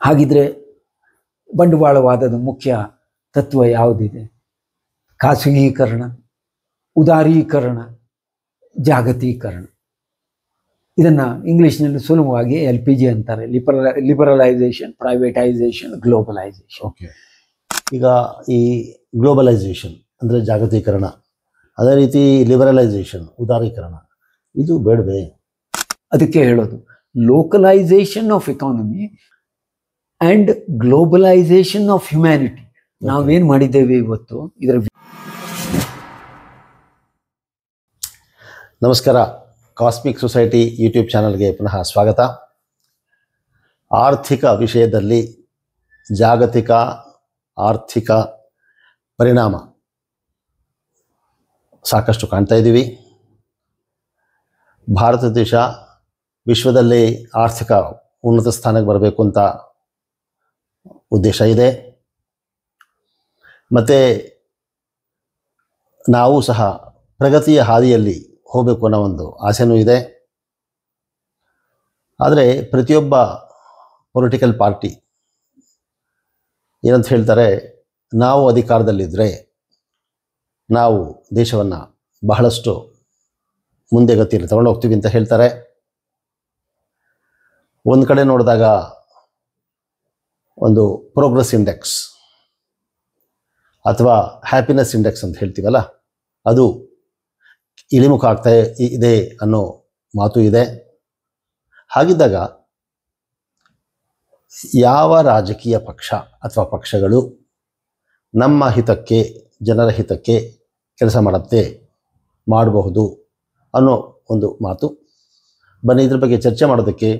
ಹಾಗಿದ್ರೆ ಬಂಡವಾಳವಾದದ ಮುಖ್ಯ ತತ್ವ ಯಾವುದಿದೆ? ಖಾಸಗೀಕರಣ, ಉದಾರೀಕರಣ, ಜಾಗತೀಕರಣ. ಇದನ್ನು ಇಂಗ್ಲೀಷ್ನಲ್ಲಿ ಸುಲಭವಾಗಿ LPG ಅಂತಾರೆ. Liberalisation, privatisation, globalisation. ಓಕೆ, ಈಗ ಈ ಗ್ಲೋಬಲೈಸೇಷನ್ ಅಂದರೆ ಜಾಗತೀಕರಣ, ಅದೇ ರೀತಿ ಲಿಬರಲೈಸೇಷನ್ ಉದಾರೀಕರಣ, ಇದು ಬೇಡವೇ? ಅದಕ್ಕೆ ಹೇಳೋದು localisation of economy and globalisation of humanity. ನಾವೇನು ಮಾಡಿದ್ದೇವೆ ಇವತ್ತು ಇದರ. ನಮಸ್ಕಾರ, ಕಾಸ್ಮಿಕ್ ಸೊಸೈಟಿ ಯೂಟ್ಯೂಬ್ ಚಾನಲ್ಗೆ ಪುನಃ ಸ್ವಾಗತ. ಆರ್ಥಿಕ ವಿಷಯದಲ್ಲಿ ಜಾಗತಿಕ ಆರ್ಥಿಕ ಪರಿಣಾಮ ಸಾಕಷ್ಟು ಕಾಣ್ತಾ ಇದ್ದೀವಿ. ಭಾರತ ದೇಶ ವಿಶ್ವದಲ್ಲಿ ಆರ್ಥಿಕ ಉನ್ನತ ಸ್ಥಾನಕ್ಕೆ ಬರಬೇಕು ಅಂತ ಉದ್ದೇಶ ಇದೆ. ಮತ್ತು ನಾವು ಸಹ ಪ್ರಗತಿಯ ಹಾದಿಯಲ್ಲಿ ಹೋಗಬೇಕು ಅನ್ನೋ ಒಂದು ಆಸೆನೂ ಇದೆ. ಆದರೆ ಪ್ರತಿಯೊಬ್ಬ ಪೊಲಿಟಿಕಲ್ ಪಾರ್ಟಿ ಏನಂತ ಹೇಳ್ತಾರೆ, ನಾವು ಅಧಿಕಾರದಲ್ಲಿದ್ದರೆ ನಾವು ದೇಶವನ್ನು ಬಹಳಷ್ಟು ಮುಂದೆ ಗತಿಯಲ್ಲಿ ತಗೊಂಡು ಹೋಗ್ತೀವಿ ಅಂತ ಹೇಳ್ತಾರೆ. ಒಂದು ಕಡೆ ನೋಡಿದಾಗ ಒಂದು ಪ್ರೋಗ್ರೆಸ್ ಇಂಡೆಕ್ಸ್ ಅಥವಾ ಹ್ಯಾಪಿನೆಸ್ ಇಂಡೆಕ್ಸ್ ಅಂತ ಹೇಳ್ತೀವಲ್ಲ, ಅದು ಇಳಿಮುಖ ಆಗ್ತಾ ಇದೆ ಅನ್ನೋ ಮಾತು ಇದೆ. ಹಾಗಿದ್ದಾಗ ಯಾವ ರಾಜಕೀಯ ಪಕ್ಷ ಅಥವಾ ಪಕ್ಷಗಳು ನಮ್ಮ ಹಿತಕ್ಕೆ, ಜನರ ಹಿತಕ್ಕೆ ಕೆಲಸ ಮಾಡಬಹುದು ಅನ್ನೋ ಒಂದು ಮಾತು. ಬನ್ನಿ, ಇದ್ರ ಬಗ್ಗೆ ಚರ್ಚೆ ಮಾಡೋದಕ್ಕೆ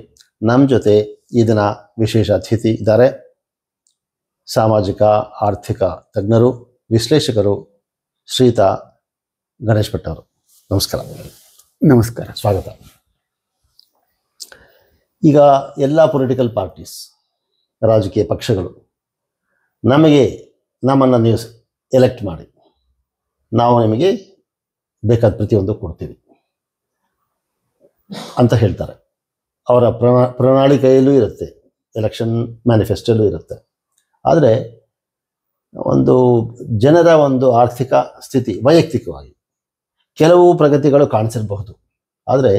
ನಮ್ಮ ಜೊತೆ ಈ ದಿನ ವಿಶೇಷ ಅತಿಥಿ ಇದ್ದಾರೆ. ಸಾಮಾಜಿಕ ಆರ್ಥಿಕ ತಜ್ಞರು, ವಿಶ್ಲೇಷಕರು ಶ್ರೀಯುತ ಗಣೇಶ್ ಭಟ್ ಅವರು. ನಮಸ್ಕಾರ. ನಮಸ್ಕಾರ, ಸ್ವಾಗತ. ಈಗ ಎಲ್ಲ ಪೊಲಿಟಿಕಲ್ ಪಾರ್ಟೀಸ್, ರಾಜಕೀಯ ಪಕ್ಷಗಳು ನಮ್ಮನ್ನು ನೀವು ಎಲೆಕ್ಟ್ ಮಾಡಿ, ನಾವು ನಿಮಗೆ ಬೇಕಾದ ಪ್ರತಿಯೊಂದು ಕೊಡ್ತೀವಿ ಅಂತ ಹೇಳ್ತಾರೆ. ಅವರ ಪ್ರಣಾಳಿಕೆಯಲ್ಲೂ ಇರುತ್ತೆ, ಎಲೆಕ್ಷನ್ ಮ್ಯಾನಿಫೆಸ್ಟೋಲ್ಲೂ ಇರುತ್ತೆ. ಆದರೆ ಒಂದು ಜನರ ಒಂದು ಆರ್ಥಿಕ ಸ್ಥಿತಿ ವೈಯಕ್ತಿಕವಾಗಿ ಕೆಲವು ಪ್ರಗತಿಗಳು ಕಾಣಿಸಿರಬಹುದು. ಆದರೆ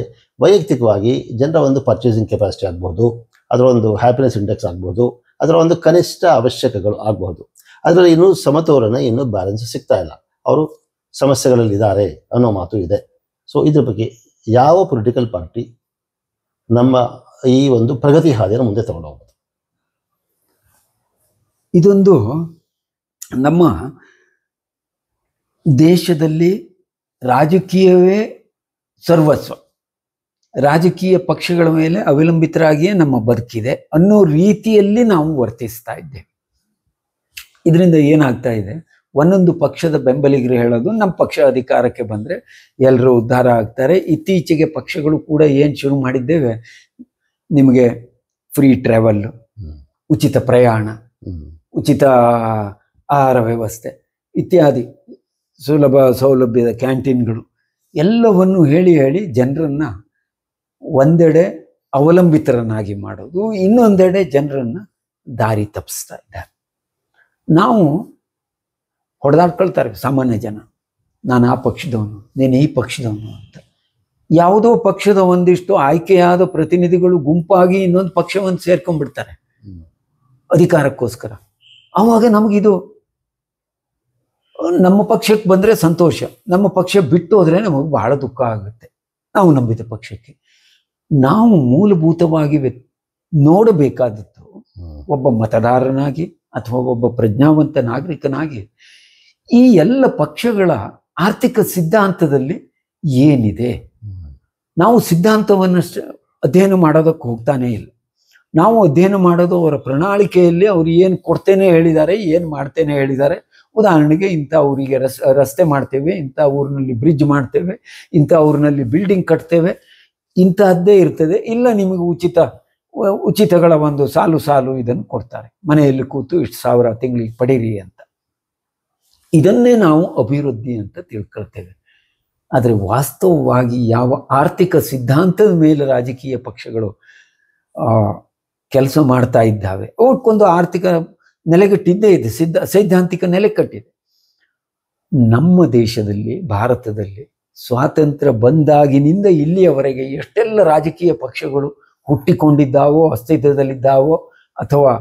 ವೈಯಕ್ತಿಕವಾಗಿ ಜನರ ಒಂದು ಪರ್ಚೇಸಿಂಗ್ ಕೆಪಾಸಿಟಿ ಆಗ್ಬೋದು, ಅದರ ಒಂದು ಹ್ಯಾಪಿನೆಸ್ ಇಂಡೆಕ್ಸ್ ಆಗ್ಬೋದು, ಅದರ ಒಂದು ಕನಿಷ್ಠ ಅವಶ್ಯಕಗಳು ಆಗಬಹುದು. ಅದರಲ್ಲಿ ಇನ್ನೂ ಸಮತೋಲನ, ಇನ್ನೂ ಬ್ಯಾಲೆನ್ಸ್ ಸಿಗ್ತಾ ಇಲ್ಲ. ಅವರು ಸಮಸ್ಯೆಗಳಲ್ಲಿದ್ದಾರೆ ಅನ್ನೋ ಮಾತು ಇದೆ. ಸೊ ಇದ್ರ ಬಗ್ಗೆ ಯಾವ ಪೊಲಿಟಿಕಲ್ ಪಾರ್ಟಿ ನಮ್ಮ ಈ ಒಂದು ಪ್ರಗತಿ ಹಾದಿಯನ್ನು ಮುಂದೆ ತಗೊಂಡು ಹೋಗ್ಬೋದು? ಇದೊಂದು ನಮ್ಮ ದೇಶದಲ್ಲಿ ರಾಜಕೀಯವೇ ಸರ್ವಸ್ವ, ರಾಜಕೀಯ ಪಕ್ಷಗಳ ಮೇಲೆ ಅವಲಂಬಿತರಾಗಿಯೇ ನಮ್ಮ ಬದುಕಿದೆ ಅನ್ನೋ ರೀತಿಯಲ್ಲಿ ನಾವು ವರ್ತಿಸ್ತಾ ಇದ್ದೇವೆ. ಇದರಿಂದ ಏನಾಗ್ತಾ ಇದೆ, ಒಂದೊಂದು ಪಕ್ಷದ ಬೆಂಬಲಿಗರು ಹೇಳೋದು ನಮ್ಮ ಪಕ್ಷ ಅಧಿಕಾರಕ್ಕೆ ಬಂದರೆ ಎಲ್ಲರೂ ಉದ್ಧಾರ ಆಗ್ತಾರೆ. ಇತ್ತೀಚೆಗೆ ಪಕ್ಷಗಳು ಕೂಡ ಏನು ಶುರು ಮಾಡಿದ್ದೇವೆ, ನಿಮಗೆ ಫ್ರೀ ಟ್ರಾವೆಲ್, ಉಚಿತ ಪ್ರಯಾಣ, ಉಚಿತ ಆಹಾರ ವ್ಯವಸ್ಥೆ ಇತ್ಯಾದಿ ಸುಲಭ ಸೌಲಭ್ಯದ ಕ್ಯಾಂಟೀನ್ಗಳು ಎಲ್ಲವನ್ನು ಹೇಳಿ ಜನರನ್ನು ಒಂದೆಡೆ ಅವಲಂಬಿತರನ್ನಾಗಿ ಮಾಡೋದು, ಇನ್ನೊಂದೆಡೆ ಜನರನ್ನು ದಾರಿ ತಪ್ಪಿಸ್ತಾ ಇದ್ದಾರೆ. ನಾವು ಹೊಡೆದಾಡ್ಕೊಳ್ತಾರೆ ಸಾಮಾನ್ಯ ಜನ, ನಾನು ಆ ಪಕ್ಷದವನು, ನೀನು ಈ ಪಕ್ಷದವನು ಅಂತ. ಯಾವುದೋ ಪಕ್ಷದ ಒಂದಿಷ್ಟು ಆಯ್ಕೆಯಾದ ಪ್ರತಿನಿಧಿಗಳು ಗುಂಪಾಗಿ ಇನ್ನೊಂದು ಪಕ್ಷವನ್ನು ಸೇರ್ಕೊಂಡ್ಬಿಡ್ತಾರೆ ಅಧಿಕಾರಕ್ಕೋಸ್ಕರ. ಆವಾಗ ನಮಗಿದು ನಮ್ಮ ಪಕ್ಷಕ್ಕೆ ಬಂದರೆ ಸಂತೋಷ, ನಮ್ಮ ಪಕ್ಷ ಬಿಟ್ಟು ಹೋದರೆ ನಮಗೆ ಬಹಳ ದುಃಖ ಆಗುತ್ತೆ. ನಾವು ನಂಬಿದ ಪಕ್ಷಕ್ಕೆ. ನಾವು ಮೂಲಭೂತವಾಗಿ ನೋಡಬೇಕಾದದ್ದು, ಒಬ್ಬ ಮತದಾರನಾಗಿ ಅಥವಾ ಒಬ್ಬ ಪ್ರಜ್ಞಾವಂತ ನಾಗರಿಕನಾಗಿ ಈ ಎಲ್ಲ ಪಕ್ಷಗಳ ಆರ್ಥಿಕ ಸಿದ್ಧಾಂತದಲ್ಲಿ ಏನಿದೆ. ನಾವು ಸಿದ್ಧಾಂತವನ್ನು ಅಧ್ಯಯನ ಮಾಡೋದಕ್ಕೆ ಹೋಗ್ತಾನೇ ಇಲ್ಲ. ನಾವು ಅಧ್ಯಯನ ಮಾಡೋದು ಅವರ ಪ್ರಣಾಳಿಕೆಯಲ್ಲಿ ಅವ್ರು ಏನು ಕೊಡ್ತೇನೆ ಹೇಳಿದ್ದಾರೆ, ಏನು ಮಾಡ್ತೇನೆ ಹೇಳಿದ್ದಾರೆ. ಉದಾಹರಣೆಗೆ, ಇಂಥ ಊರಿಗೆ ರಸ್ತೆ ಮಾಡ್ತೇವೆ, ಇಂಥ ಊರಿನಲ್ಲಿ ಬ್ರಿಡ್ಜ್ ಮಾಡ್ತೇವೆ, ಇಂಥ ಊರಿನಲ್ಲಿ ಬಿಲ್ಡಿಂಗ್ ಕಟ್ತೇವೆ, ಇಂಥದ್ದೇ ಇರ್ತದೆ. ಇಲ್ಲ, ನಿಮಗೆ ಉಚಿತಗಳ ಒಂದು ಸಾಲು ಇದನ್ನು ಕೊಡ್ತಾರೆ, ಮನೆಯಲ್ಲಿ ಕೂತು ಇಷ್ಟು ಸಾವಿರ ತಿಂಗಳಿಗೆ ಪಡೀರಿ ಅಂತ. ಇದನ್ನೇ ನಾವು ಅಭಿವೃದ್ಧಿ ಅಂತ ತಿಳ್ಕೊಳ್ತೇವೆ. ಆದರೆ ವಾಸ್ತವವಾಗಿ ಯಾವ ಆರ್ಥಿಕ ಸಿದ್ಧಾಂತದ ಮೇಲೆ ರಾಜಕೀಯ ಪಕ್ಷಗಳು ಕೆಲಸ ಮಾಡ್ತಾ ಇದ್ದಾವೆ. ಅವಕ್ಕೊಂದು ಆರ್ಥಿಕ ನೆಲೆಗಟ್ಟಿದ್ದೇ ಇದೆ, ಸೈದ್ಧಾಂತಿಕ ನೆಲೆಕಟ್ಟಿದೆ. ನಮ್ಮ ದೇಶದಲ್ಲಿ, ಭಾರತದಲ್ಲಿ ಸ್ವಾತಂತ್ರ್ಯ ಬಂದಾಗಿನಿಂದ ಇಲ್ಲಿಯವರೆಗೆ ಎಷ್ಟೆಲ್ಲ ರಾಜಕೀಯ ಪಕ್ಷಗಳು ಹುಟ್ಟಿಕೊಂಡಿದ್ದಾವೋ, ಅಸ್ತಿತ್ವದಲ್ಲಿದ್ದಾವೋ, ಅಥವಾ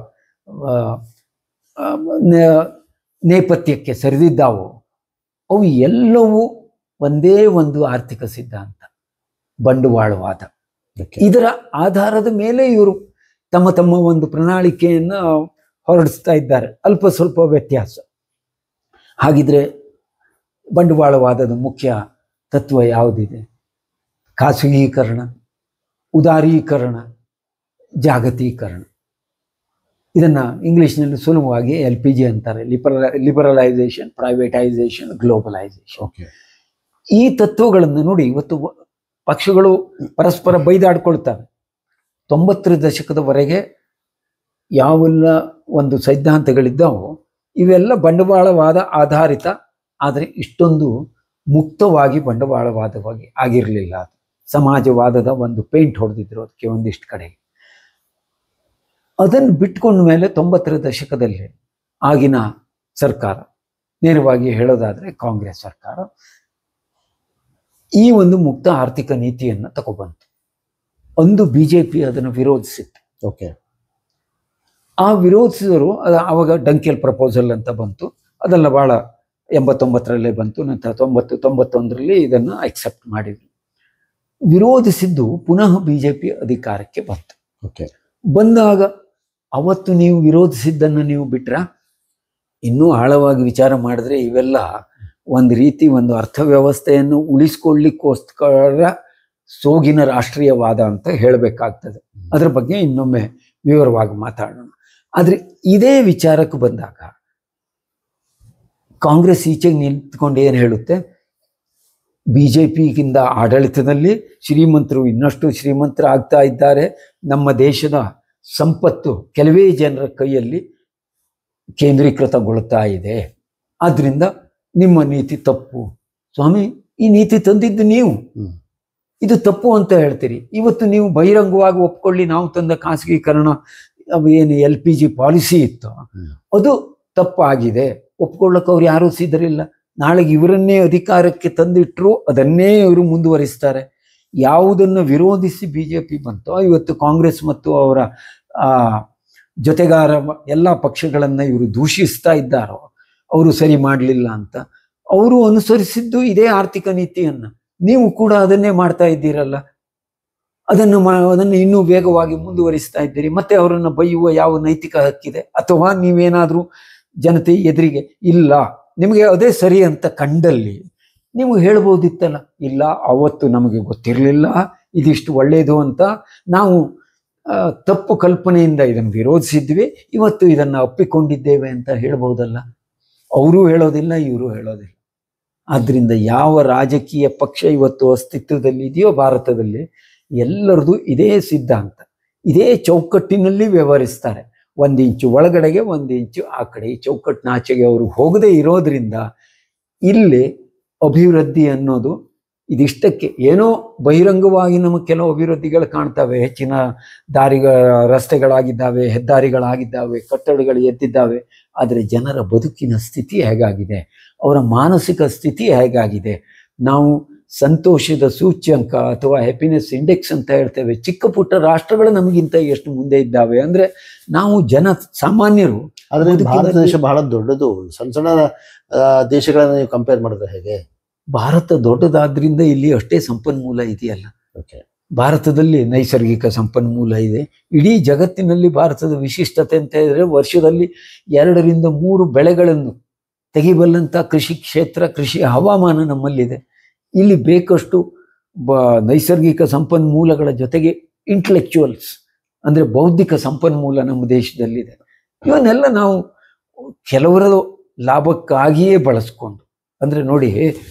ನೇಪಥ್ಯಕ್ಕೆ ಸರಿದಿದ್ದಾವೋ, ಅವು ಎಲ್ಲವೂ ಒಂದೇ ಒಂದು ಆರ್ಥಿಕ ಸಿದ್ಧಾಂತ, ಬಂಡವಾಳವಾದ. ಇದರ ಆಧಾರದ ಮೇಲೆ ಇವರು ತಮ್ಮ ತಮ್ಮ ಒಂದು ಪ್ರಣಾಳಿಕೆಯನ್ನು ಹೊರಡಿಸ್ತಾ ಇದ್ದಾರೆ. ಅಲ್ಪ ಸ್ವಲ್ಪ ವ್ಯತ್ಯಾಸ. ಹಾಗಿದ್ರೆ ಬಂಡವಾಳವಾದದ ಮುಖ್ಯ ತತ್ವ ಯಾವುದಿದೆ? ಖಾಸಗೀಕರಣ, ಉದಾರೀಕರಣ, ಜಾಗತೀಕರಣ. ಇದನ್ನ ಇಂಗ್ಲಿಷ್ನಲ್ಲಿ ಸುಲಭವಾಗಿ LPG ಅಂತಾರೆ, ಲಿಬರಲೈಸೇಷನ್, ಪ್ರೈವೇಟೈಸೇಷನ್, ಗ್ಲೋಬಲೈಸೇಷನ್. ಈ ತತ್ವಗಳನ್ನು ನೋಡಿ ಇವತ್ತು ಪಕ್ಷಗಳು ಪರಸ್ಪರ ಬೈದಾಡ್ಕೊಳ್ತವೆ. 90ರ ದಶಕದವರೆಗೆ ಯಾವೆಲ್ಲ ಒಂದು ಸಿದ್ಧಾಂತಗಳಿದ್ದಾವೋ ಇವೆಲ್ಲ ಬಂಡವಾಳವಾದ ಆಧಾರಿತ, ಆದರೆ ಇಷ್ಟೊಂದು ಮುಕ್ತವಾಗಿ ಬಂಡವಾಳವಾದವಾಗಿ ಆಗಿರಲಿಲ್ಲ. ಅದು ಸಮಾಜವಾದದ ಒಂದು ಪೇಂಟ್ ಹೊಡೆದಿದ್ರು ಅದಕ್ಕೆ ಒಂದಿಷ್ಟು ಕಡೆಗೆ. ಅದನ್ನು ಬಿಟ್ಕೊಂಡ ಮೇಲೆ 90ರ ದಶಕದಲ್ಲಿ ಆಗಿನ ಸರ್ಕಾರ, ನೇರವಾಗಿ ಹೇಳೋದಾದ್ರೆ ಕಾಂಗ್ರೆಸ್ ಸರ್ಕಾರ, ಈ ಒಂದು ಮುಕ್ತ ಆರ್ಥಿಕ ನೀತಿಯನ್ನು ತಗೊಬಂತು. ಒಂದು BJP ಅದನ್ನು ವಿರೋಧಿಸಿತ್ತು. ಆ ವಿರೋಧಿಸಿದರು. ಆವಾಗ ಡಂಕೆಲ್ ಪ್ರಪೋಸಲ್ ಅಂತ ಬಂತು. ಅದೆಲ್ಲ ಬಹಳ 89ರಲ್ಲೇ ಬಂತು. ನಂತರ 90-91ರಲ್ಲಿ ಇದನ್ನು ಅಕ್ಸೆಪ್ಟ್ ಮಾಡಿದ್ರು. ವಿರೋಧಿಸಿದ್ದು ಪುನಃ BJP ಅಧಿಕಾರಕ್ಕೆ ಬಂತು. ಬಂದಾಗ ಅವತ್ತು ನೀವು ವಿರೋಧಿಸಿದ್ದನ್ನು ನೀವು ಬಿಟ್ರ, ಇನ್ನೂ ಆಳವಾಗಿ ವಿಚಾರ ಮಾಡಿದ್ರೆ ಇವೆಲ್ಲ ಒಂದು ರೀತಿ ಒಂದು ಅರ್ಥವ್ಯವಸ್ಥೆಯನ್ನು ಉಳಿಸ್ಕೊಳ್ಳಿಕ್ಕೋಸ್ಕರ ಸೋಗಿನ ರಾಷ್ಟ್ರೀಯವಾದ ಅಂತ ಹೇಳಬೇಕಾಗ್ತದೆ. ಅದರ ಬಗ್ಗೆ ಇನ್ನೊಮ್ಮೆ ವಿವರವಾಗಿ ಮಾತಾಡೋಣ. ಆದರೆ ಇದೇ ವಿಚಾರಕ್ಕೆ ಬಂದಾಗ ಕಾಂಗ್ರೆಸ್ ಈಚೆಗೆ ನಿಂತ್ಕೊಂಡು ಏನು ಹೇಳುತ್ತೆ? BJPಗಿಂತ ಆಡಳಿತದಲ್ಲಿ ಶ್ರೀಮಂತರು ಇನ್ನಷ್ಟು ಶ್ರೀಮಂತರಾಗ್ತಾ ಇದ್ದಾರೆ, ನಮ್ಮ ದೇಶದ ಸಂಪತ್ತು ಕೆಲವೇ ಜನರ ಕೈಯಲ್ಲಿ ಕೇಂದ್ರೀಕೃತಗೊಳ್ತಾ ಇದೆ, ಆದ್ರಿಂದ ನಿಮ್ಮ ನೀತಿ ತಪ್ಪು. ಸ್ವಾಮಿ, ಈ ನೀತಿ ತಂದಿದ್ದು ನೀವು, ಇದು ತಪ್ಪು ಅಂತ ಹೇಳ್ತೀರಿ. ಇವತ್ತು ನೀವು ಬಹಿರಂಗವಾಗಿ ಒಪ್ಕೊಳ್ಳಿ, ನಾವು ತಂದ ಖಾಸಗೀಕರಣ ಏನು LPG ಪಾಲಿಸಿ ಇತ್ತು ಅದು ತಪ್ಪಾಗಿದೆ, ಒಪ್ಕೊಳ್ಳೋಕೆ ಅವ್ರು ಯಾರೂ ಸಿದ್ಧರಿಲ್ಲ. ನಾಳೆಗೆ ಇವರನ್ನೇ ಅಧಿಕಾರಕ್ಕೆ ತಂದಿಟ್ರು ಅದನ್ನೇ ಇವರು ಮುಂದುವರಿಸ್ತಾರೆ. ಯಾವುದನ್ನು ವಿರೋಧಿಸಿ BJP ಬಂತೋ, ಇವತ್ತು ಕಾಂಗ್ರೆಸ್ ಮತ್ತು ಅವರ ಜೊತೆಗಾರ ಎಲ್ಲ ಪಕ್ಷಗಳನ್ನು ಇವರು ದೂಷಿಸ್ತಾ ಇದ್ದಾರೋ, ಅವರು ಸರಿ ಮಾಡಲಿಲ್ಲ ಅಂತ, ಅವರು ಅನುಸರಿಸಿದ್ದು ಇದೇ ಆರ್ಥಿಕ ನೀತಿಯನ್ನು. ನೀವು ಕೂಡ ಅದನ್ನೇ ಮಾಡ್ತಾ ಇದ್ದೀರಲ್ಲ, ಅದನ್ನು ಇನ್ನೂ ವೇಗವಾಗಿ ಮುಂದುವರಿಸ್ತಾ ಇದ್ದೀರಿ. ಮತ್ತೆ ಅವರನ್ನು ಬೈಯುವ ಯಾವ ನೈತಿಕ ಹಕ್ಕಿದೆ? ಅಥವಾ ನೀವೇನಾದರೂ ಜನತೆ ಎದುರಿಗೆ ಇಲ್ಲ ನಿಮಗೆ ಅದೇ ಸರಿ ಅಂತ ಕಂಡಲ್ಲಿ ನೀವು ಹೇಳ್ಬೋದಿತ್ತಲ್ಲ, ಇಲ್ಲ ಅವತ್ತು ನಮಗೆ ಗೊತ್ತಿರಲಿಲ್ಲ ಇದಿಷ್ಟು ಒಳ್ಳೆಯದು ಅಂತ, ನಾವು ತಪ್ಪು ಕಲ್ಪನೆಯಿಂದ ಇದನ್ನು ವಿರೋಧಿಸಿದ್ವಿ, ಇವತ್ತು ಇದನ್ನು ಅಪ್ಪಿಕೊಂಡಿದ್ದೇವೆ ಅಂತ ಹೇಳ್ಬೋದಲ್ಲ. ಅವರೂ ಹೇಳೋದಿಲ್ಲ, ಇವರು ಹೇಳೋದಿಲ್ಲ. ಆದ್ದರಿಂದ ಯಾವ ರಾಜಕೀಯ ಪಕ್ಷ ಇವತ್ತು ಅಸ್ತಿತ್ವದಲ್ಲಿ ಇದೆಯೋ ಭಾರತದಲ್ಲಿ, ಎಲ್ಲರದು ಇದೇ ಸಿದ್ಧಾಂತ, ಇದೇ ಚೌಕಟ್ಟಿನಲ್ಲಿ ವ್ಯವಹರಿಸ್ತಾರೆ. 1 ಇಂಚು ಒಳಗಡೆಗೆ 1 ಇಂಚು ಆ ಕಡೆ, ಈ ಚೌಕಟ್ಟಿನಾಚೆಗೆ ಅವರು ಹೋಗದೇ ಇರೋದ್ರಿಂದ ಇಲ್ಲಿ ಅಭಿವೃದ್ಧಿ ಅನ್ನೋದು ಇದಿಷ್ಟಕ್ಕೆ ಏನೋ ಬಹಿರಂಗವಾಗಿ ನಮಗೆ ಕೆಲವು ಅಭಿವೃದ್ಧಿಗಳು ಕಾಣ್ತವೆ, ಹೆಚ್ಚಿನ ರಸ್ತೆಗಳಾಗಿದ್ದಾವೆ, ಹೆದ್ದಾರಿಗಳಾಗಿದ್ದಾವೆ, ಕಟ್ಟಡಗಳು ಎದ್ದಿದ್ದಾವೆ. ಆದರೆ ಜನರ ಬದುಕಿನ ಸ್ಥಿತಿ ಹೇಗಾಗಿದೆ, ಅವರ ಮಾನಸಿಕ ಸ್ಥಿತಿ ಹೇಗಾಗಿದೆ, ನಾವು ಸಂತೋಷದ ಸೂಚ್ಯಂಕ ಅಥವಾ ಹ್ಯಾಪಿನೆಸ್ ಇಂಡೆಕ್ಸ್ ಅಂತ ಹೇಳ್ತೇವೆ, ಚಿಕ್ಕ ಪುಟ್ಟ ರಾಷ್ಟ್ರಗಳು ನಮಗಿಂತ ಎಷ್ಟು ಮುಂದೆ ಇದ್ದಾವೆ. ಅಂದ್ರೆ ನಾವು ಸಾಮಾನ್ಯರು. ಆದರೆ ಭಾರತ ದೇಶ ಬಹಳ ದೊಡ್ಡದು, ಸಣ್ಣ ಸಣ್ಣ ದೇಶಗಳನ್ನ ನೀವು ಕಂಪೇರ್ ಮಾಡಿದ್ರೆ ಹೇಗೆ? ಭಾರತ ದೊಡ್ಡದಾದ್ರಿಂದ ಇಲ್ಲಿ ಅಷ್ಟೇ ಸಂಪನ್ಮೂಲ ಇದೆಯಲ್ಲ. ಭಾರತದಲ್ಲಿ ನೈಸರ್ಗಿಕ ಸಂಪನ್ಮೂಲ ಇದೆ. ಇಡೀ ಜಗತ್ತಿನಲ್ಲಿ ಭಾರತದ ವಿಶಿಷ್ಟತೆ ಅಂತ ಹೇಳಿದ್ರೆ ವರ್ಷದಲ್ಲಿ 2 ರಿಂದ 3 ಬೆಳೆಗಳನ್ನು ತೆಗಿಬಲ್ಲಂಥ ಕೃಷಿ ಕ್ಷೇತ್ರ, ಕೃಷಿ ಹವಾಮಾನ ನಮ್ಮಲ್ಲಿದೆ. ಇಲ್ಲಿ ಬೇಕಷ್ಟು ನೈಸರ್ಗಿಕ ಸಂಪನ್ಮೂಲಗಳ ಜೊತೆಗೆ ಇಂಟೆಲೆಕ್ಚುವಲ್ಸ್ ಅಂದರೆ ಬೌದ್ಧಿಕ ಸಂಪನ್ಮೂಲ ನಮ್ಮ ದೇಶದಲ್ಲಿದೆ. ಇವನ್ನೆಲ್ಲ ನಾವು ಕೆಲವರ ಲಾಭಕ್ಕಾಗಿಯೇ ಬಳಸ್ಕೊಂಡು, ಅಂದರೆ ನೋಡಿ,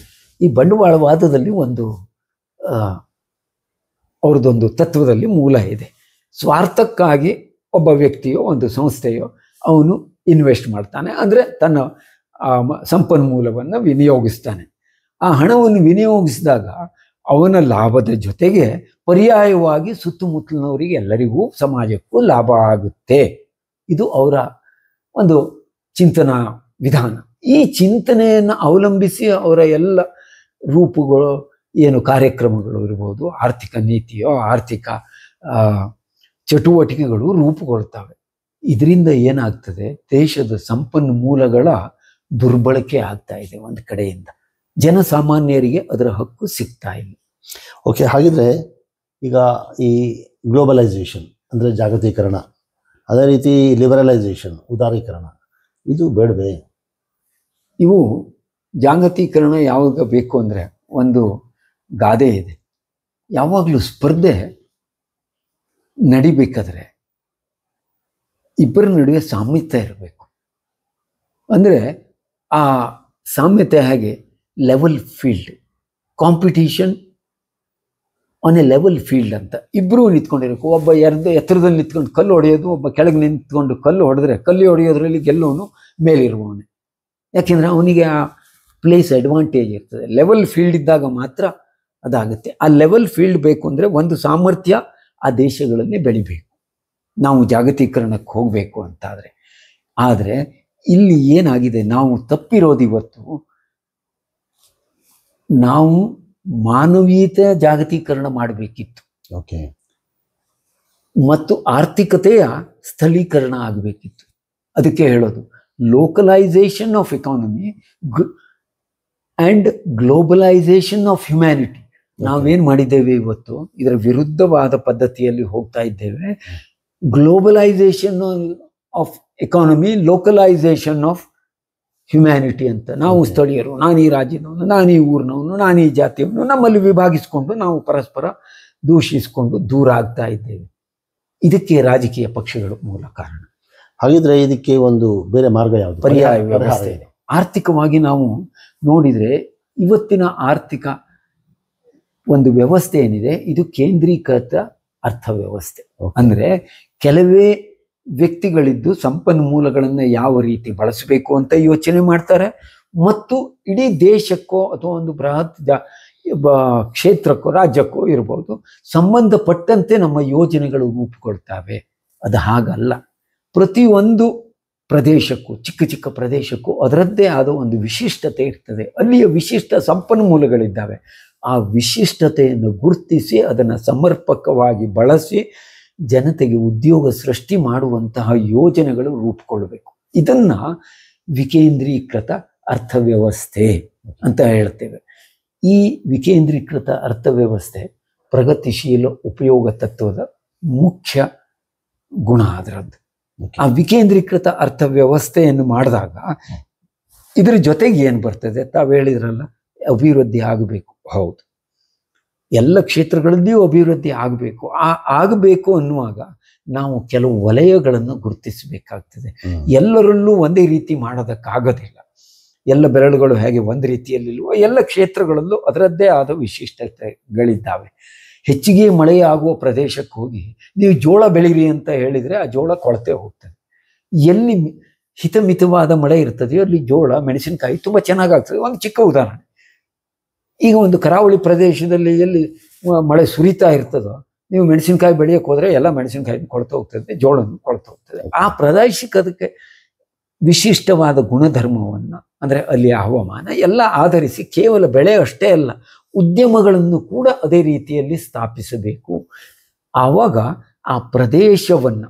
ಈ ಬಂಡವಾಳವಾದದಲ್ಲಿ ಒಂದು ಅವ್ರದ್ದೊಂದು ತತ್ವದಲ್ಲಿ ಮೂಲ ಇದೆ. ಸ್ವಾರ್ಥಕ್ಕಾಗಿ ಒಬ್ಬ ವ್ಯಕ್ತಿಯೋ ಒಂದು ಸಂಸ್ಥೆಯೋ ಅವನು ಇನ್ವೆಸ್ಟ್ ಮಾಡ್ತಾನೆ, ಅಂದರೆ ತನ್ನ ಸಂಪನ್ಮೂಲವನ್ನು ವಿನಿಯೋಗಿಸ್ತಾನೆ. ಆ ಹಣವನ್ನು ವಿನಿಯೋಗಿಸಿದಾಗ ಅವನ ಲಾಭದ ಜೊತೆಗೆ ಪರ್ಯಾಯವಾಗಿ ಸುತ್ತಮುತ್ತಲಿನವರಿಗೆ ಎಲ್ಲರಿಗೂ ಸಮಾಜಕ್ಕೂ ಲಾಭ ಆಗುತ್ತೆ. ಇದು ಅವರ ಒಂದು ಚಿಂತನಾ ವಿಧಾನ. ಈ ಚಿಂತನೆಯನ್ನು ಅವಲಂಬಿಸಿ ಅವರ ಎಲ್ಲ ರೂಪಗಳು ಏನು ಕಾರ್ಯಕ್ರಮಗಳು ಇರ್ಬೋದು, ಆರ್ಥಿಕ ನೀತಿಯೋ ಆರ್ಥಿಕ ಚಟುವಟಿಕೆಗಳು ರೂಪುಗೊಳ್ತವೆ. ಇದರಿಂದ ಏನಾಗ್ತದೆ, ದೇಶದ ಸಂಪನ್ಮೂಲಗಳ ದುರ್ಬಳಕೆ ಆಗ್ತಾ ಇದೆ. ಒಂದು ಕಡೆಯಿಂದ ಜನಸಾಮಾನ್ಯರಿಗೆ ಅದರ ಹಕ್ಕು ಸಿಗ್ತಾ ಇಲ್ಲ. ಓಕೆ, ಹಾಗಿದ್ರೆ ಈಗ ಈ ಗ್ಲೋಬಲೈಸೇಷನ್ ಅಂದರೆ ಜಾಗತೀಕರಣ, ಅದೇ ರೀತಿ ಲಿಬರಲೈಸೇಷನ್ ಉದಾರೀಕರಣ, ಇದು ಬೇಡವೇ? ಇವು ಜಾಗತೀಕರಣ ಯಾವಾಗ ಬೇಕು ಅಂದರೆ, ಒಂದು ಗಾದೆ ಇದೆ, ಯಾವಾಗಲೂ ಸ್ಪರ್ಧೆ ನಡಿಬೇಕಾದ್ರೆ ಇಬ್ಬರ ನಡುವೆ ಸಾಮ್ಯತೆ ಇರಬೇಕು. ಅಂದರೆ ಆ ಸಾಮ್ಯತೆ ಹಾಗೆ level field competition on A level field ಅಂತ ಇಬ್ಬರೂ ನಿಂತ್ಕೊಂಡಿರಬೇಕು. ಒಬ್ಬ ಎತ್ತರದಲ್ಲಿ ನಿಂತ್ಕೊಂಡು ಕಲ್ಲು ಹೊಡೆಯೋದು, ಒಬ್ಬ ಕೆಳಗೆ ನಿಂತ್ಕೊಂಡು ಕಲ್ಲು ಹೊಡೆದ್ರೆ ಕಲ್ಲು ಹೊಡೆಯೋದ್ರಲ್ಲಿ ಗೆಲ್ಲೋನು ಮೇಲಿರುವವನೇ. ಯಾಕೆಂದರೆ ಅವನಿಗೆ ಆ ಪ್ಲೇಸ್ ಅಡ್ವಾಂಟೇಜ್ ಇರ್ತದೆ. ಲೆವೆಲ್ ಫೀಲ್ಡ್ ಇದ್ದಾಗ ಮಾತ್ರ ಅದಾಗುತ್ತೆ. ಆ ಲೆವೆಲ್ ಫೀಲ್ಡ್ ಬೇಕು ಅಂದರೆ ಒಂದು ಸಾಮರ್ಥ್ಯ ಆ ದೇಶಗಳಲ್ಲಿ ಬೆಳಿಬೇಕು, ನಾವು ಜಾಗತೀಕರಣಕ್ಕೆ ಹೋಗಬೇಕು ಅಂತಾದರೆ. ಆದರೆ ಇಲ್ಲಿ ಏನಾಗಿದೆ, ನಾವು ತಪ್ಪಿರೋದು ಇವತ್ತು, ನಾವು ಮಾನವೀಯತೆ ಜಾಗತೀಕರಣ ಮಾಡಬೇಕಿತ್ತು. ಓಕೆ, ಮತ್ತು ಆರ್ಥಿಕತೆಯ ಸ್ಥಳೀಕರಣ ಆಗಬೇಕಿತ್ತು. ಅದಕ್ಕೆ ಹೇಳೋದು localisation of economy and globalisation of humanity. ನಾವೇನು ಮಾಡಿದ್ದೇವೆ ಇವತ್ತು, ಇದರ ವಿರುದ್ಧವಾದ ಪದ್ಧತಿಯಲ್ಲಿ ಹೋಗ್ತಾ ಇದ್ದೇವೆ. Globalisation of economy, localisation of humanity ಅಂತ. ನಾವು ಸ್ಥಳೀಯರು, ನಾನು ಈ ರಾಜ್ಯದವನು, ನಾನು ಈ ಊರಿನವನು, ನಾನು ಈ ಜಾತಿಯವನು, ನಮ್ಮಲ್ಲಿ ವಿಭಾಗಿಸ್ಕೊಂಡು ನಾವು ಪರಸ್ಪರ ದೂಷಿಸಿಕೊಂಡು ದೂರ ಆಗ್ತಾ ಇದ್ದೇವೆ. ಇದಕ್ಕೆ ರಾಜಕೀಯ ಪಕ್ಷಗಳು ಮೂಲ ಕಾರಣ. ಹಾಗಿದ್ರೆ ಇದಕ್ಕೆ ಒಂದು ಬೇರೆ ಮಾರ್ಗ ಯಾವುದು? ಪರ್ಯಾಯ ವ್ಯವಸ್ಥೆ ಇದೆ. ಆರ್ಥಿಕವಾಗಿ ನಾವು ನೋಡಿದರೆ ಇವತ್ತಿನ ಆರ್ಥಿಕ ಒಂದು ವ್ಯವಸ್ಥೆ ಏನಿದೆ, ಇದು ಕೇಂದ್ರೀಕೃತ ಅರ್ಥವ್ಯವಸ್ಥೆ. ಅಂದರೆ ಕೆಲವೇ ವ್ಯಕ್ತಿಗಳಿದ್ದು ಸಂಪನ್ಮೂಲಗಳನ್ನು ಯಾವ ರೀತಿ ಬಳಸಬೇಕು ಅಂತ ಯೋಚನೆ ಮಾಡ್ತಾರೆ, ಮತ್ತು ಇಡೀ ದೇಶಕ್ಕೋ ಅಥವಾ ಒಂದು ಬೃಹತ್ ಕ್ಷೇತ್ರಕ್ಕೋ ರಾಜ್ಯಕ್ಕೋ ಇರ್ಬೋದು, ಸಂಬಂಧಪಟ್ಟಂತೆ ನಮ್ಮ ಯೋಜನೆಗಳು ರೂಪುಗೊಳ್ತವೆ. ಅದು ಹಾಗಲ್ಲ. ಪ್ರತಿಯೊಂದು ಪ್ರದೇಶಕ್ಕೂ, ಚಿಕ್ಕ ಚಿಕ್ಕ ಪ್ರದೇಶಕ್ಕೂ ಅದರದ್ದೇ ಆದ ಒಂದು ವಿಶಿಷ್ಟತೆ ಇರ್ತದೆ. ಅಲ್ಲಿಯ ವಿಶಿಷ್ಟ ಸಂಪನ್ಮೂಲಗಳಿದ್ದಾವೆ. ಆ ವಿಶಿಷ್ಟತೆಯನ್ನು ಗುರುತಿಸಿ ಅದನ್ನು ಸಮರ್ಪಕವಾಗಿ ಬಳಸಿ ಜನತೆಗೆ ಉದ್ಯೋಗ ಸೃಷ್ಟಿ ಮಾಡುವಂತಹ ಯೋಜನೆಗಳು ರೂಪುಗೊಳ್ಳಬೇಕು. ಇದನ್ನು ವಿಕೇಂದ್ರೀಕೃತ ಅರ್ಥವ್ಯವಸ್ಥೆ ಅಂತ ಹೇಳ್ತೇವೆ. ಈ ವಿಕೇಂದ್ರೀಕೃತ ಅರ್ಥವ್ಯವಸ್ಥೆ ಪ್ರಗತಿಶೀಲ ಉಪಯೋಗ ತತ್ವದ ಮುಖ್ಯ ಗುಣ ಅದರದ್ದು. ಆ ವಿಕೇಂದ್ರೀಕೃತ ಅರ್ಥವ್ಯವಸ್ಥೆಯನ್ನು ಮಾಡಿದಾಗ ಇದ್ರ ಜೊತೆಗೆ ಏನು ಬರ್ತದೆ, ತಾವು ಹೇಳಿದ್ರಲ್ಲ, ಅಭಿವೃದ್ಧಿ ಆಗಬೇಕು. ಹೌದು, ಎಲ್ಲ ಕ್ಷೇತ್ರಗಳಲ್ಲಿಯೂ ಅಭಿವೃದ್ಧಿ ಆಗಬೇಕು. ಆಗಬೇಕು ಅನ್ನುವಾಗ ನಾವು ಕೆಲವು ವಲಯಗಳನ್ನು ಗುರುತಿಸಬೇಕಾಗ್ತದೆ. ಎಲ್ಲರಲ್ಲೂ ಒಂದೇ ರೀತಿ ಮಾಡೋದಕ್ಕಾಗೋದಿಲ್ಲ. ಎಲ್ಲ ಬೆರಳುಗಳು ಹೇಗೆ ಒಂದು ರೀತಿಯಲ್ಲಿಲ್ವೋ, ಎಲ್ಲ ಕ್ಷೇತ್ರಗಳಲ್ಲೂ ಅದರದ್ದೇ ಆದ ವಿಶಿಷ್ಟತೆಗಳಿದ್ದಾವೆ. ಹೆಚ್ಚಿಗೆ ಮಳೆ ಆಗುವ ಪ್ರದೇಶಕ್ಕೆ ಹೋಗಿ ನೀವು ಜೋಳ ಬೆಳೀರಿ ಅಂತ ಹೇಳಿದರೆ ಆ ಜೋಳ ಕೊಳತೆ ಹೋಗ್ತದೆ. ಎಲ್ಲಿ ಹಿತಮಿತವಾದ ಮಳೆ ಇರ್ತದೆಯೋ ಅಲ್ಲಿ ಜೋಳ, ಮೆಣಸಿನಕಾಯಿ ತುಂಬ ಚೆನ್ನಾಗಾಗ್ತದೆ. ಒಂದು ಚಿಕ್ಕ ಉದಾಹರಣೆ, ಈಗ ಒಂದು ಕರಾವಳಿ ಪ್ರದೇಶದಲ್ಲಿ ಎಲ್ಲಿ ಮಳೆ ಸುರಿತಾ ಇರ್ತದೋ, ನೀವು ಮೆಣಸಿನಕಾಯಿ ಬೆಳೆಯೋಕೆ ಹೋದರೆ ಎಲ್ಲ ಮೆಣಸಿನಕಾಯಿ ಕೊಳ್ತಾ ಹೋಗ್ತದೆ, ಜೋಳನು ಕೊಳ್ತಾ ಹೋಗ್ತದೆ. ಆ ಪ್ರದೇಶಕ್ಕೆ ವಿಶಿಷ್ಟವಾದ ಗುಣಧರ್ಮವನ್ನು, ಅಂದರೆ ಅಲ್ಲಿಯ ಹವಾಮಾನ ಎಲ್ಲ ಆಧರಿಸಿ ಕೇವಲ ಬೆಳೆ ಅಷ್ಟೇ ಅಲ್ಲ, ಉದ್ಯಮಗಳನ್ನು ಕೂಡ ಅದೇ ರೀತಿಯಲ್ಲಿ ಸ್ಥಾಪಿಸಬೇಕು. ಆವಾಗ ಆ ಪ್ರದೇಶವನ್ನು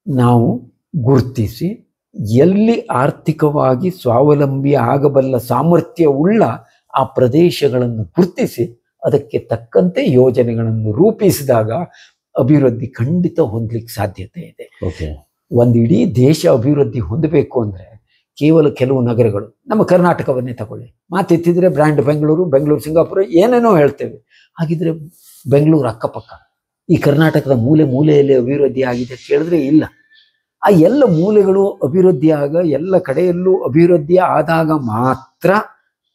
ನಾವು ಗುರುತಿಸಿ ಎಲ್ಲಿ ಆರ್ಥಿಕವಾಗಿ ಸ್ವಾವಲಂಬಿ ಆಗಬಲ್ಲ ಸಾಮರ್ಥ್ಯವುಳ್ಳ ಆ ಪ್ರದೇಶಗಳನ್ನು ಗುರುತಿಸಿ ಅದಕ್ಕೆ ತಕ್ಕಂತೆ ಯೋಜನೆಗಳನ್ನು ರೂಪಿಸಿದಾಗ ಅಭಿವೃದ್ಧಿ ಖಂಡಿತ ಹೊಂದಲಿಕ್ಕೆ ಸಾಧ್ಯತೆ ಇದೆ. ಒಂದು ಇಡೀ ದೇಶ ಅಭಿವೃದ್ಧಿ ಹೊಂದಬೇಕು ಅಂದರೆ ಕೇವಲ ಕೆಲವು ನಗರಗಳು, ನಮ್ಮ ಕರ್ನಾಟಕವನ್ನೇ ತಗೊಳ್ಳಿ, ಮಾತೆತ್ತಿದ್ರೆ ಬ್ರ್ಯಾಂಡ್ ಬೆಂಗಳೂರು ಸಿಂಗಾಪುರ ಏನೇನೋ ಹೇಳ್ತೇವೆ. ಹಾಗಿದ್ರೆ ಬೆಂಗಳೂರು ಅಕ್ಕಪಕ್ಕ ಈ ಕರ್ನಾಟಕದ ಮೂಲೆಯಲ್ಲಿ ಅಭಿವೃದ್ಧಿ ಆಗಿದೆ ಕೇಳಿದ್ರೆ ಇಲ್ಲ. ಆ ಎಲ್ಲ ಮೂಲೆಗಳು ಅಭಿವೃದ್ಧಿ ಎಲ್ಲ ಕಡೆಯಲ್ಲೂ ಅಭಿವೃದ್ಧಿ ಆದಾಗ ಮಾತ್ರ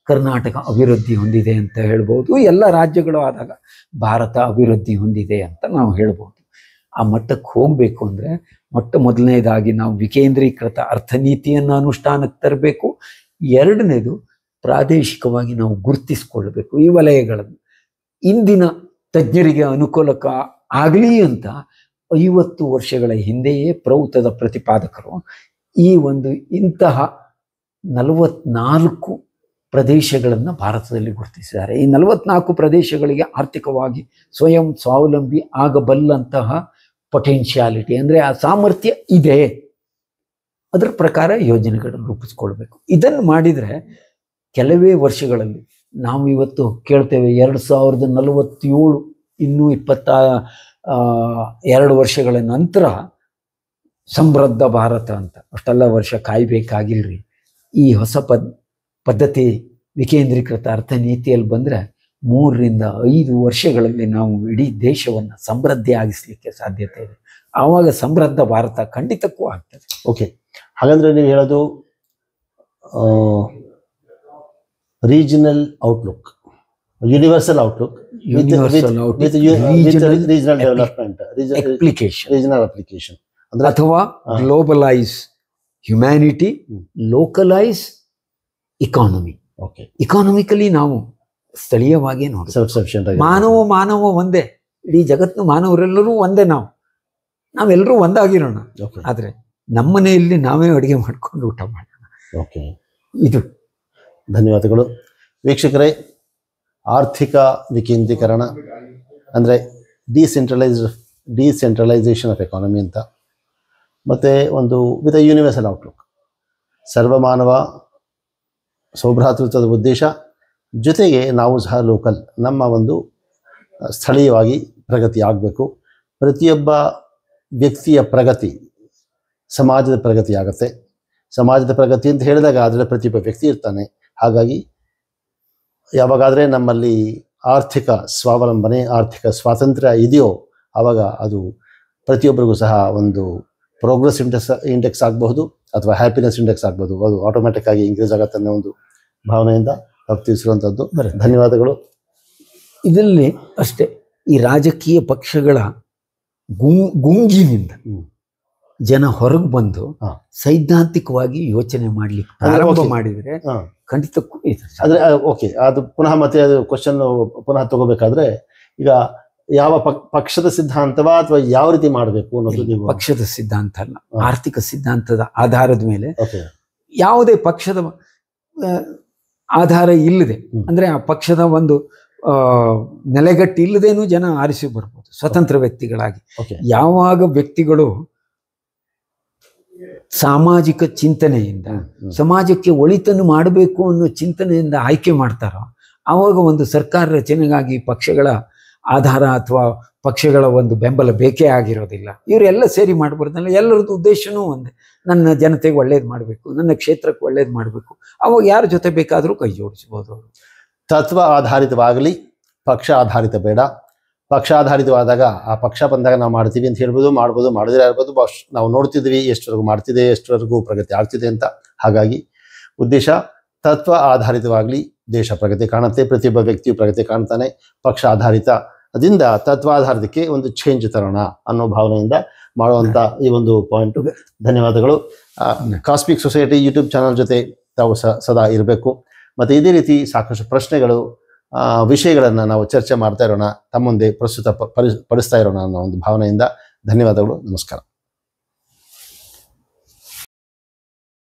ಕರ್ನಾಟಕ ಅಭಿವೃದ್ಧಿ ಹೊಂದಿದೆ ಅಂತ ಹೇಳ್ಬೋದು. ಎಲ್ಲ ರಾಜ್ಯಗಳು ಆದಾಗ ಭಾರತ ಅಭಿವೃದ್ಧಿ ಹೊಂದಿದೆ ಅಂತ ನಾವು ಹೇಳ್ಬೋದು. ಆ ಮಟ್ಟಕ್ಕೆ ಹೋಗಬೇಕು ಅಂದರೆ ಮೊದಲನೇದಾಗಿ ನಾವು ವಿಕೇಂದ್ರೀಕೃತ ಅರ್ಥನೀತಿಯನ್ನು ಅನುಷ್ಠಾನಕ್ಕೆ ತರಬೇಕು. ಎರಡನೇದು ಪ್ರಾದೇಶಿಕವಾಗಿ ನಾವು ಗುರುತಿಸ್ಕೊಳ್ಬೇಕು ಈ ವಲಯಗಳನ್ನು. ಇಂದಿನ ತಜ್ಞರಿಗೆ ಅನುಕೂಲಕ ಆಗಲಿ ಅಂತ 50 ವರ್ಷಗಳ ಹಿಂದೆಯೇ ಪ್ರೌತದ ಪ್ರತಿಪಾದಕರು ಈ ಒಂದು ಇಂತಹ 44 ಪ್ರದೇಶಗಳನ್ನು ಭಾರತದಲ್ಲಿ ಗುರುತಿಸಿದ್ದಾರೆ. ಈ 44 ಪ್ರದೇಶಗಳಿಗೆ ಆರ್ಥಿಕವಾಗಿ ಸ್ವಯಂ ಸ್ವಾವಲಂಬಿ ಆಗಬಲ್ಲಂತಹ ಪೊಟೆನ್ಷಿಯಾಲಿಟಿ ಅಂದರೆ ಆ ಸಾಮರ್ಥ್ಯ ಇದೆ. ಅದರ ಪ್ರಕಾರ ಯೋಜನೆಗಳನ್ನು ರೂಪಿಸ್ಕೊಳ್ಬೇಕು. ಇದನ್ನು ಮಾಡಿದರೆ ಕೆಲವೇ ವರ್ಷಗಳಲ್ಲಿ ನಾವು ಇವತ್ತು ಕೇಳ್ತೇವೆ 2047 ಇನ್ನೂ 22 ವರ್ಷಗಳ ನಂತರ ಸಮೃದ್ಧ ಭಾರತ ಅಂತ. ಅಷ್ಟೆಲ್ಲ ವರ್ಷ ಕಾಯ್ಬೇಕಾಗಿಲ್ರಿ. ಈ ಹೊಸ ಪದ್ಧತಿ ವಿಕೇಂದ್ರೀಕೃತ ಅರ್ಥನೀತಿಯಲ್ಲಿ ಬಂದರೆ 3 ರಿಂದ 5 ವರ್ಷಗಳಲ್ಲಿ ನಾವು ಇಡೀ ದೇಶವನ್ನು ಸಮೃದ್ಧಿ ಆಗಿಸ್ಲಿಕ್ಕೆ ಸಾಧ್ಯತೆ ಇದೆ. ಆವಾಗ ಸಮೃದ್ಧ ಭಾರತ ಖಂಡಿತಕ್ಕೂ ಆಗ್ತದೆ. ಓಕೆ, ಹಾಗಂದ್ರೆ ನೀವು ಹೇಳೋದು regional outlook, universal outlook with regional development, regional application ಅಥವಾ globalise humanity, localise economy. Okay, ಇಕಾನಮಿಕಲಿ ನಾವು ಸ್ಥಳೀಯವಾಗಿ ನೋಡಿ ಮಾನವ ಒಂದೇ, ಇಡೀ ಜಗತ್ತು ಮಾನವರೆಲ್ಲರೂ ಒಂದೇ. ನಾವೆಲ್ಲರೂ ಒಂದಾಗಿರೋಣ. ಆದ್ರೆ ನಮ್ಮನೆಯಲ್ಲಿ ನಾವೇ ಅಡುಗೆ ಮಾಡ್ಕೊಂಡು ಊಟ ಮಾಡೋಣ. ಓಕೆ, ಇದು. ಧನ್ಯವಾದಗಳು ವೀಕ್ಷಕರೇ. ಆರ್ಥಿಕ ವಿಕೇಂದ್ರೀಕರಣ ಅಂದರೆ ಡಿಸೆಂಟ್ರಲೈಸೇಷನ್ ಆಫ್ ಎಕಾನಮಿ ಅಂತ, ಮತ್ತು ಒಂದು ವಿತ್ ಎ ಯೂನಿವರ್ಸಲ್ ಔಟ್ಲುಕ್, ಸರ್ವಮಾನವ ಸೌಭ್ರಾತೃತ್ವದ ಉದ್ದೇಶ, ಜೊತೆಗೆ ನಾವು ಸಹ ಲೋಕಲ್, ನಮ್ಮ ಒಂದು ಸ್ಥಳೀಯವಾಗಿ ಪ್ರಗತಿ ಆಗಬೇಕು. ಪ್ರತಿಯೊಬ್ಬ ವ್ಯಕ್ತಿಯ ಪ್ರಗತಿ ಸಮಾಜದ ಪ್ರಗತಿ ಆಗುತ್ತೆ. ಸಮಾಜದ ಪ್ರಗತಿ ಅಂತ ಹೇಳಿದಾಗ ಅದರಲ್ಲಿ ಪ್ರತಿಯೊಬ್ಬ ವ್ಯಕ್ತಿ ಇರ್ತಾನೆ. ಹಾಗಾಗಿ ಯಾವಾಗಾದರೆ ನಮ್ಮಲ್ಲಿ ಆರ್ಥಿಕ ಸ್ವಾವಲಂಬನೆ, ಆರ್ಥಿಕ ಸ್ವಾತಂತ್ರ್ಯ ಇದೆಯೋ ಆವಾಗ ಅದು ಪ್ರತಿಯೊಬ್ಬರಿಗೂ ಸಹ ಒಂದು ಪ್ರೋಗ್ರೆಸ್ ಇಂಡೆಕ್ಸ್ ಆಗಬಹುದು ಅಥವಾ ಹ್ಯಾಪಿನೆಸ್ ಇಂಡೆಕ್ಸ್ ಆಗ್ಬೋದು. ಅದು ಆಟೋಮ್ಯಾಟಿಕ್ ಆಗಿ ಇಂಕ್ರೀಸ್ ಆಗುತ್ತೆ ಅನ್ನೋ ಒಂದು ಭಾವನೆಯಿಂದ ತಿಳಿಸಿರುವಂಥದ್ದು. ಧನ್ಯವಾದಗಳು. ಇದರಲ್ಲಿ ಅಷ್ಟೇ, ಈ ರಾಜಕೀಯ ಪಕ್ಷಗಳ ಗುಂಗಿನಿಂದ ಜನ ಹೊರಗೆ ಬಂದು ಸೈದ್ಧಾಂತಿಕವಾಗಿ ಯೋಚನೆ ಮಾಡ್ಲಿಕ್ಕೆ ಪ್ರಾರಂಭ ಮಾಡಿದರೆ ಖಂಡಿತಕ್ಕೂ ಆದರೆ ಓಕೆ, ಅದು ಪುನಃ ಮತ್ತೆ ಅದು ಕ್ವಶನ್ ಪುನಃ ತಗೋಬೇಕಾದ್ರೆ ಈಗ ಯಾವ ಪಕ್ಷದ ಸಿದ್ಧಾಂತವಾ ಅಥವಾ ಯಾವ ರೀತಿ ಮಾಡಬೇಕು ಅನ್ನೋದು ನೀವು ಪಕ್ಷದ ಸಿದ್ಧಾಂತ ಅಲ್ಲ, ಆರ್ಥಿಕ ಸಿದ್ಧಾಂತದ ಆಧಾರದ ಮೇಲೆ ಯಾವುದೇ ಪಕ್ಷದ ಆಧಾರ ಇಲ್ಲದೆ, ಅಂದ್ರೆ ಆ ಪಕ್ಷದ ಒಂದು ನೆಲೆಗಟ್ಟು ಇಲ್ಲದೇನೂ ಜನ ಆರಿಸಿ ಬರ್ಬೋದು ಸ್ವತಂತ್ರ ವ್ಯಕ್ತಿಗಳಾಗಿ. ಯಾವಾಗ ವ್ಯಕ್ತಿಗಳು ಸಾಮಾಜಿಕ ಚಿಂತನೆಯಿಂದ ಸಮಾಜಕ್ಕೆ ಒಳಿತನ್ನು ಮಾಡಬೇಕು ಅನ್ನೋ ಚಿಂತನೆಯಿಂದ ಆಯ್ಕೆ ಮಾಡ್ತಾರೋ ಆವಾಗ ಒಂದು ಸರ್ಕಾರ ರಚನೆಗಾಗಿ ಪಕ್ಷಗಳ ಆಧಾರ ಅಥವಾ ಪಕ್ಷಗಳ ಒಂದು ಬೆಂಬಲ ಬೇಕೇ ಆಗಿರೋದಿಲ್ಲ. ಇವರೆಲ್ಲ ಸೇರಿ ಮಾಡಬಾರ್ದಲ್ಲ, ಎಲ್ಲರದ್ದು ಉದ್ದೇಶನೂ ಒಂದೇ, ನನ್ನ ಜನತೆಗೆ ಒಳ್ಳೇದು ಮಾಡಬೇಕು, ನನ್ನ ಕ್ಷೇತ್ರಕ್ಕೆ ಒಳ್ಳೇದು ಮಾಡಬೇಕು. ಅವಾಗ ಯಾರ ಜೊತೆ ಬೇಕಾದರೂ ಕೈ ಜೋಡಿಸ್ಬೋದು. ಅವರು ತತ್ವ ಆಧಾರಿತವಾಗಲಿ, ಪಕ್ಷ ಆಧಾರಿತ ಬೇಡ. ಪಕ್ಷ ಆಧಾರಿತವಾದಾಗ ಆ ಪಕ್ಷ ಬಂದಾಗ ನಾವು ಮಾಡ್ತೀವಿ ಅಂತ ಹೇಳ್ಬೋದು, ಮಾಡದಿರೇ ಇರ್ಬೋದು. ನಾವು ನೋಡ್ತಿದ್ವಿ ಎಷ್ಟವರೆಗೂ ಮಾಡ್ತಿದೆ, ಎಷ್ಟವರೆಗೂ ಪ್ರಗತಿ ಆಗ್ತಿದೆ ಅಂತ. ಹಾಗಾಗಿ ಉದ್ದೇಶ ತತ್ವ ಆಧಾರಿತವಾಗಲಿ, ದೇಶ ಪ್ರಗತಿ ಕಾಣುತ್ತೆ, ಪ್ರತಿಯೊಬ್ಬ ವ್ಯಕ್ತಿಯು ಪ್ರಗತಿ ಕಾಣ್ತಾನೆ. ಪಕ್ಷ ಆಧಾರಿತ ಅದರಿಂದ ತತ್ವಾಧಾರಿತಕ್ಕೆ ಒಂದು ಚೇಂಜ್ ತರೋಣ ಅನ್ನೋ ಭಾವನೆಯಿಂದ ಮಾಡುವಂಥ ಈ ಒಂದು ಪಾಯಿಂಟು. ಧನ್ಯವಾದಗಳು. ಕಾಸ್ಮಿಕ್ ಸೊಸೈಟಿ ಯೂಟ್ಯೂಬ್ ಚಾನಲ್ ಜೊತೆ ತಾವು ಸದಾ ಇರಬೇಕು. ಮತ್ತು ಇದೇ ರೀತಿ ಸಾಕಷ್ಟು ಪ್ರಶ್ನೆಗಳು, ವಿಷಯಗಳನ್ನು ನಾವು ಚರ್ಚೆ ಮಾಡ್ತಾ ಇರೋಣ, ತಮ್ಮ ಮುಂದೆ ಪ್ರಸ್ತುತ ಪಡಿಸ್ತಾ ಇರೋಣ ಅನ್ನೋ ಒಂದು ಭಾವನೆಯಿಂದ ಧನ್ಯವಾದಗಳು. ನಮಸ್ಕಾರ.